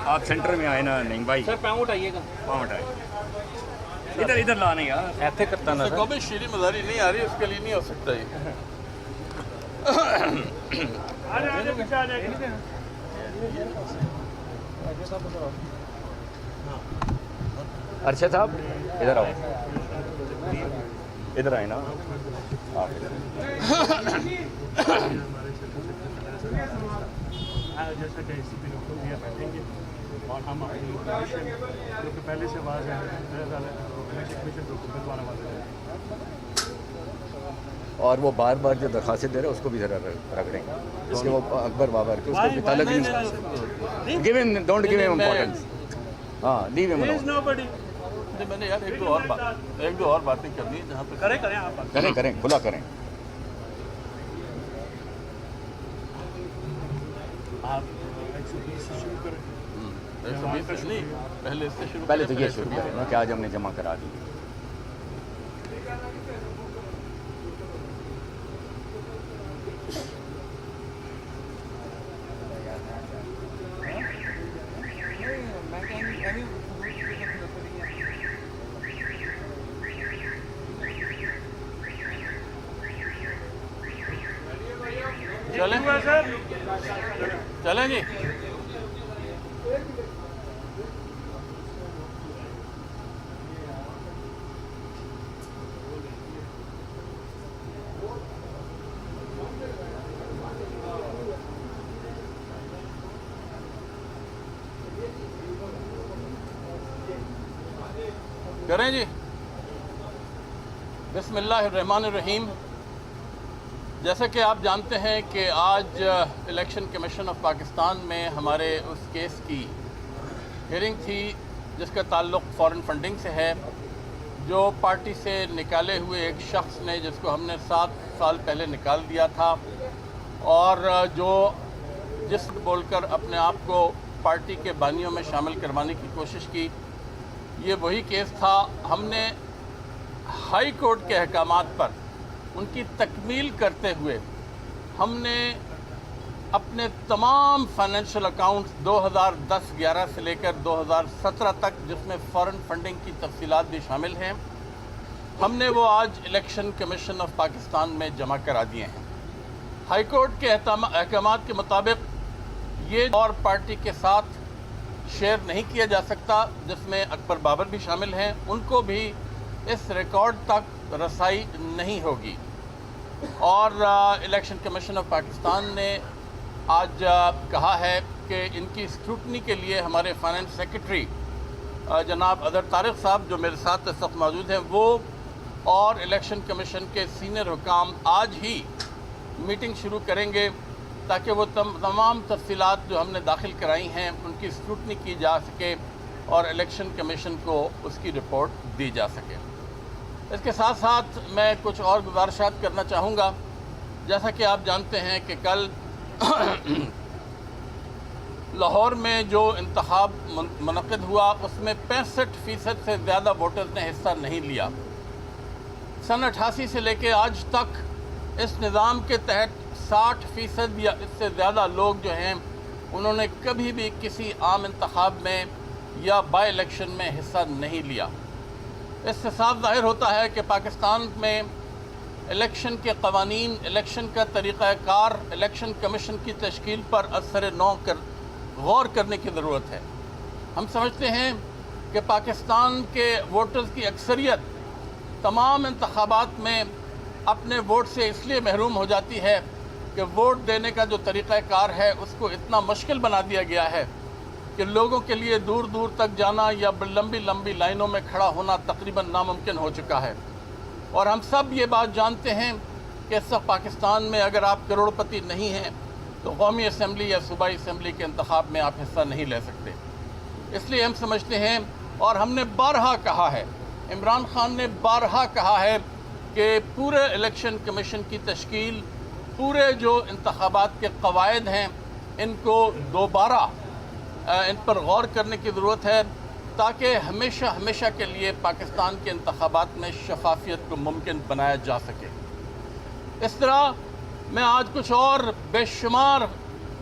آپ سینٹر میں آئے نا نہیں بھائی سر پاؤں اٹھائیے گا پاؤں اٹھائے ادھر لانے یار ایسے کرتا نا کبھی شیریں مزاری نہیں آ رہی اس کے لیے نہیں ہو سکتا یہ ارشد صاحب ادھر آؤ ادھر آئے نا آپ جیسا کہ اسی پہ کو دیا بیٹھیں گے اور ہم اپنی کمیشن جو کہ پہلے سے آواز ہے کمیشن کو بلوانا والے ہیں اور وہ بار بار جو درخواستیں دے رہے ہیں اس کو بھی ذرا رگڑیں اس کے وہ اکبر بابر کے اس کو بھی تعلق نہیں گیو ہم ڈونٹ گیو ہم امپورٹنس ہاں لیو ہم میں نے یار ایک دو اور باتیں کرنی ہیں جہاں پہ کریں کھلا کریں آپ 120 سے شروع کریں 120 نہیں پہلے اس سے شروع پہلے تو یہ شروع کریں نا کہ آج ہم نے جمع کرا دی چلیں جی کریں جی بسم اللہ الرحمن الرحیم جیسا کہ آپ جانتے ہیں کہ آج الیکشن کمیشن آف پاکستان میں ہمارے اس کیس کی ہیئرنگ تھی جس کا تعلق فارن فنڈنگ سے ہے جو پارٹی سے نکالے ہوئے ایک شخص نے جس کو ہم نے 7 سال پہلے نکال دیا تھا اور جو جس بول کر اپنے آپ کو پارٹی کے بانیوں میں شامل کروانے کی کوشش کی یہ وہی کیس تھا ہم نے ہائی کورٹ کے احکامات پر ان کی تکمیل کرتے ہوئے ہم نے اپنے تمام فائنینشیل اکاؤنٹس 2010-11 سے لے کر 2017 تک جس میں فارن فنڈنگ کی تفصیلات بھی شامل ہیں ہم نے وہ آج الیکشن کمیشن آف پاکستان میں جمع کرا دیے ہیں ہائی کورٹ کے احکامات کے مطابق یہ اور پارٹی کے ساتھ شیئر نہیں کیا جا سکتا جس میں اکبر بابر بھی شامل ہیں ان کو بھی اس ریکارڈ تک رسائی نہیں ہوگی اور الیکشن کمیشن آف پاکستان نے آج کہا ہے کہ ان کی اسکروٹنی کے لیے ہمارے فائنانس سیکرٹری جناب اظہر طارق صاحب جو میرے ساتھ اس وقت موجود ہیں وہ اور الیکشن کمیشن کے سینئر حکام آج ہی میٹنگ شروع کریں گے تاکہ وہ تمام تفصیلات جو ہم نے داخل کرائی ہیں ان کی اسکروٹنی کی جا سکے اور الیکشن کمیشن کو اس کی رپورٹ دی جا سکے اس کے ساتھ ساتھ میں کچھ اور گزارشات کرنا چاہوں گا جیسا کہ آپ جانتے ہیں کہ کل لاہور میں جو انتخاب منعقد ہوا اس میں 65% سے زیادہ ووٹرز نے حصہ نہیں لیا سن 88 سے لے کے آج تک اس نظام کے تحت 60% یا اس سے زیادہ لوگ جو ہیں انہوں نے کبھی بھی کسی عام انتخاب میں یا بائی الیکشن میں حصہ نہیں لیا اس سے صاف ظاہر ہوتا ہے کہ پاکستان میں الیکشن کے قوانین الیکشن کا طریقہ کار الیکشن کمیشن کی تشکیل پر اثر نو غور کرنے کی ضرورت ہے ہم سمجھتے ہیں کہ پاکستان کے ووٹرز کی اکثریت تمام انتخابات میں اپنے ووٹ سے اس لیے محروم ہو جاتی ہے کہ ووٹ دینے کا جو طریقہ کار ہے اس کو اتنا مشکل بنا دیا گیا ہے کہ لوگوں کے لیے دور دور تک جانا یا لمبی لمبی لائنوں میں کھڑا ہونا تقریباً ناممکن ہو چکا ہے اور ہم سب یہ بات جانتے ہیں کہ اس وقت پاکستان میں اگر آپ کروڑپتی نہیں ہیں تو قومی اسمبلی یا صوبائی اسمبلی کے انتخاب میں آپ حصہ نہیں لے سکتے اس لیے ہم سمجھتے ہیں اور ہم نے بارہا کہا ہے عمران خان نے بارہا کہا ہے کہ پورے الیکشن کمیشن کی تشکیل پورے جو انتخابات کے قواعد ہیں ان کو دوبارہ ان پر غور کرنے کی ضرورت ہے تاکہ ہمیشہ کے لیے پاکستان کے انتخابات میں شفافیت کو ممکن بنایا جا سکے اس طرح میں آج کچھ اور بے شمار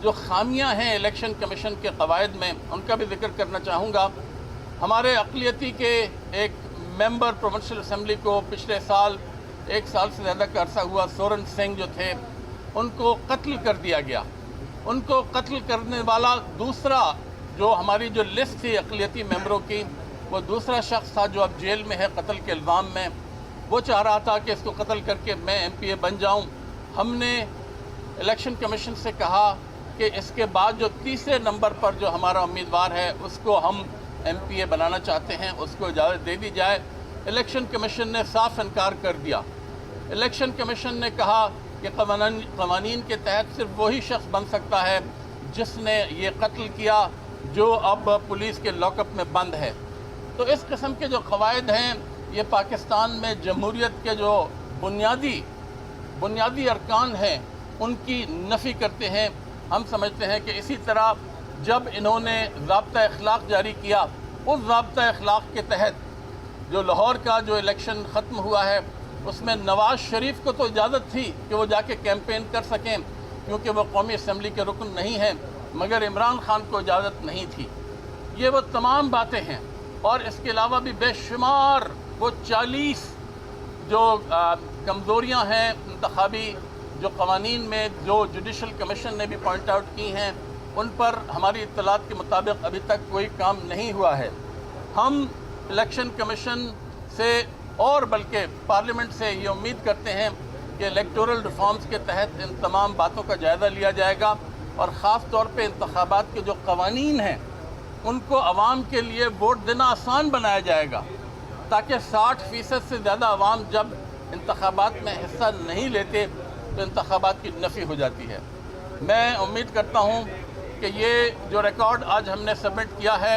جو خامیاں ہیں الیکشن کمیشن کے قواعد میں ان کا بھی ذکر کرنا چاہوں گا. ہمارے اقلیتی کے ایک ممبر پروونشل اسمبلی کو پچھلے سال 1 سال سے زیادہ کا عرصہ ہوا، سورن سنگھ جو تھے، ان کو قتل کر دیا گیا. ان کو قتل کرنے والا دوسرا جو ہماری جو لسٹ تھی اقلیتی ممبروں کی، وہ دوسرا شخص تھا جو اب جیل میں ہے قتل کے الزام میں. وہ چاہ رہا تھا کہ اس کو قتل کر کے میں MPA بن جاؤں. ہم نے الیکشن کمیشن سے کہا کہ اس کے بعد جو تیسرے نمبر پر جو ہمارا امیدوار ہے اس کو ہم MPA بنانا چاہتے ہیں، اس کو اجازت دے دی جائے. الیکشن کمیشن نے صاف انکار کر دیا. الیکشن کمیشن نے کہا کہ قوانین کے تحت صرف وہی شخص بن سکتا ہے جس نے یہ قتل کیا جو اب پولیس کے لاک اپ میں بند ہے. تو اس قسم کے جو قواعد ہیں یہ پاکستان میں جمہوریت کے جو بنیادی ارکان ہیں ان کی نفی کرتے ہیں. ہم سمجھتے ہیں کہ اسی طرح جب انہوں نے ضابطہ اخلاق جاری کیا، اس ضابطہ اخلاق کے تحت جو لاہور کا جو الیکشن ختم ہوا ہے اس میں نواز شریف کو تو اجازت تھی کہ وہ جا کے کیمپین کر سکیں کیونکہ وہ قومی اسمبلی کے رکن نہیں ہیں، مگر عمران خان کو اجازت نہیں تھی. یہ وہ تمام باتیں ہیں اور اس کے علاوہ بھی بے شمار وہ 40 جو کمزوریاں ہیں انتخابی جو قوانین میں جو جوڈیشل کمیشن نے بھی پوائنٹ آؤٹ کی ہیں، ان پر ہماری اطلاعات کے مطابق ابھی تک کوئی کام نہیں ہوا ہے. ہم الیکشن کمیشن سے اور بلکہ پارلیمنٹ سے یہ امید کرتے ہیں کہ الیکٹورل ریفارمز کے تحت ان تمام باتوں کا جائزہ لیا جائے گا اور خاص طور پہ انتخابات کے جو قوانین ہیں ان کو عوام کے لیے ووٹ دینا آسان بنایا جائے گا تاکہ 60% سے زیادہ عوام جب انتخابات میں حصہ نہیں لیتے تو انتخابات کی نفی ہو جاتی ہے. میں امید کرتا ہوں کہ یہ جو ریکارڈ آج ہم نے سبمٹ کیا ہے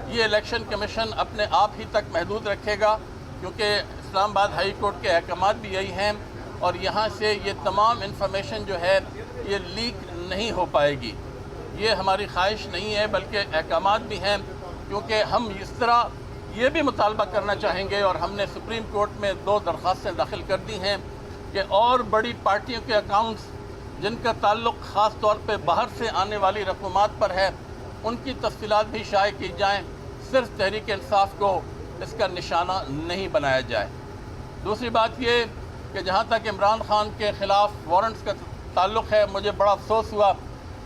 یہ الیکشن کمیشن اپنے آپ ہی تک محدود رکھے گا کیونکہ اسلام آباد ہائی کورٹ کے احکامات بھی یہی ہیں اور یہاں سے یہ تمام انفارمیشن جو ہے یہ لیک نہیں ہو پائے گی. یہ ہماری خواہش نہیں ہے بلکہ احکامات بھی ہیں کیونکہ ہم اس طرح یہ بھی مطالبہ کرنا چاہیں گے اور ہم نے سپریم کورٹ میں 2 درخواستیں داخل کر دی ہیں کہ اور بڑی پارٹیوں کے اکاؤنٹس جن کا تعلق خاص طور پہ باہر سے آنے والی رقومات پر ہے ان کی تفصیلات بھی شائع کی جائیں، صرف تحریک انصاف کو اس کا نشانہ نہیں بنایا جائے. دوسری بات یہ کہ جہاں تک عمران خان کے خلاف وارنٹس کا تعلق ہے، مجھے بڑا افسوس ہوا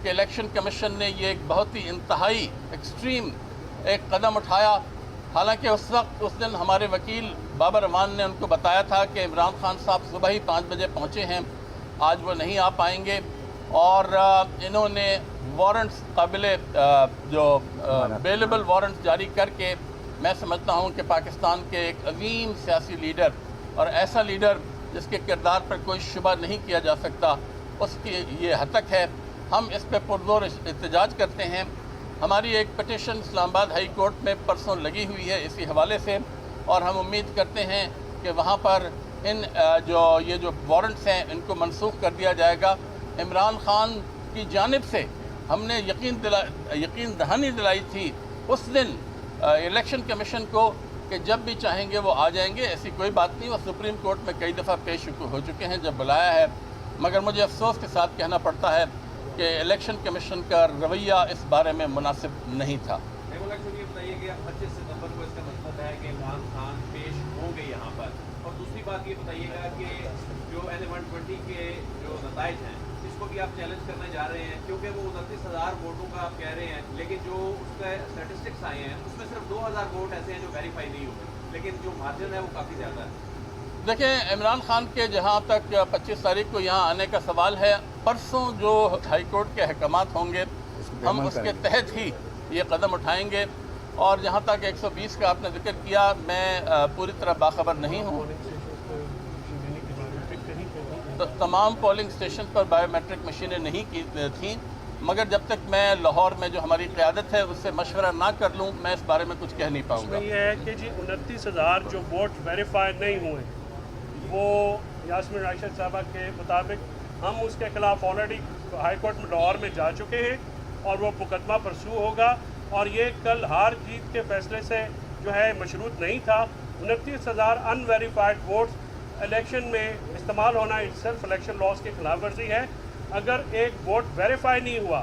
کہ الیکشن کمیشن نے یہ ایک بہت ہی انتہائی ایکسٹریم ایک قدم اٹھایا. حالانکہ اس دن ہمارے وکیل بابر امان نے ان کو بتایا تھا کہ عمران خان صاحب صبح ہی 5 بجے پہنچے ہیں، آج وہ نہیں آ پائیں گے اور انہوں نے وارنٹس قابل جو اویلیبل وارنٹس جاری کر کے میں سمجھتا ہوں کہ پاکستان کے ایک عظیم سیاسی لیڈر اور ایسا لیڈر جس کے کردار پر کوئی شبہ نہیں کیا جا سکتا اس کی یہ ہتک ہے. ہم اس پہ پرزور احتجاج کرتے ہیں. ہماری ایک پٹیشن اسلام آباد ہائی کورٹ میں پرسوں لگی ہوئی ہے اسی حوالے سے اور ہم امید کرتے ہیں کہ وہاں پر یہ جو وارنٹس ہیں ان کو منسوخ کر دیا جائے گا. عمران خان کی جانب سے ہم نے یقین دہانی دلائی تھی اس دن الیکشن کمیشن کو کہ جب بھی چاہیں گے وہ آ جائیں گے، ایسی کوئی بات نہیں. وہ سپریم کورٹ میں کئی دفعہ پیش ہو چکے ہیں جب بلایا ہے، مگر مجھے افسوس کے ساتھ کہنا پڑتا ہے کہ الیکشن کمیشن کا رویہ اس بارے میں مناسب نہیں تھا. یہ بتائیے کہ 25 ستمبر کو اس کا مطلب ہے کہ عمران خان پیش ہوں گے یہاں پر، اور دوسری بات یہ بتائیے گا کہ جو NA-120 کے جو نتائج ہیں اس کو بھی آپ چیلنج کرنے جا رہے ہیں کیونکہ وہ 29,000 ووٹوں کا آپ کہہ رہے ہیں، لیکن جو اس کے اسٹیٹسٹکس آئے ہیں اس میں صرف 2,000 ووٹ ایسے ہیں جو ویریفائی نہیں ہوئے، لیکن جو مارجن ہے وہ کافی زیادہ ہے. دیکھیں عمران خان کے جہاں تک 25 تاریخ کو یہاں آنے کا سوال ہے، پرسوں جو ہائی کورٹ کے احکامات ہوں گے ہم اس کے تحت ہی یہ قدم اٹھائیں گے. اور جہاں تک 120 کا آپ نے ذکر کیا، میں پوری طرح باخبر نہیں ہوں. تمام پولنگ اسٹیشن پر بائیو میٹرک مشینیں نہیں کی تھیں، مگر جب تک میں لاہور میں جو ہماری قیادت ہے اس سے مشورہ نہ کر لوں میں اس بارے میں کچھ کہہ نہیں پاؤں گا. یہ ہے کہ جی 29,000 جو ووٹ ویریفائی نہیں ہوئے وہ یاسمین راشد صاحبہ کے مطابق ہم اس کے خلاف آلریڈی ہائی کورٹ میں لاہور میں جا چکے ہیں اور وہ مقدمہ پرسو ہوگا اور یہ کل ہار جیت کے فیصلے سے جو ہے مشروط نہیں تھا. 29,000 ان ویریفائڈ ووٹس الیکشن میں استعمال ہونا صرف الیکشن لاز کی خلاف ورزی ہے. اگر ایک ووٹ ویریفائی نہیں ہوا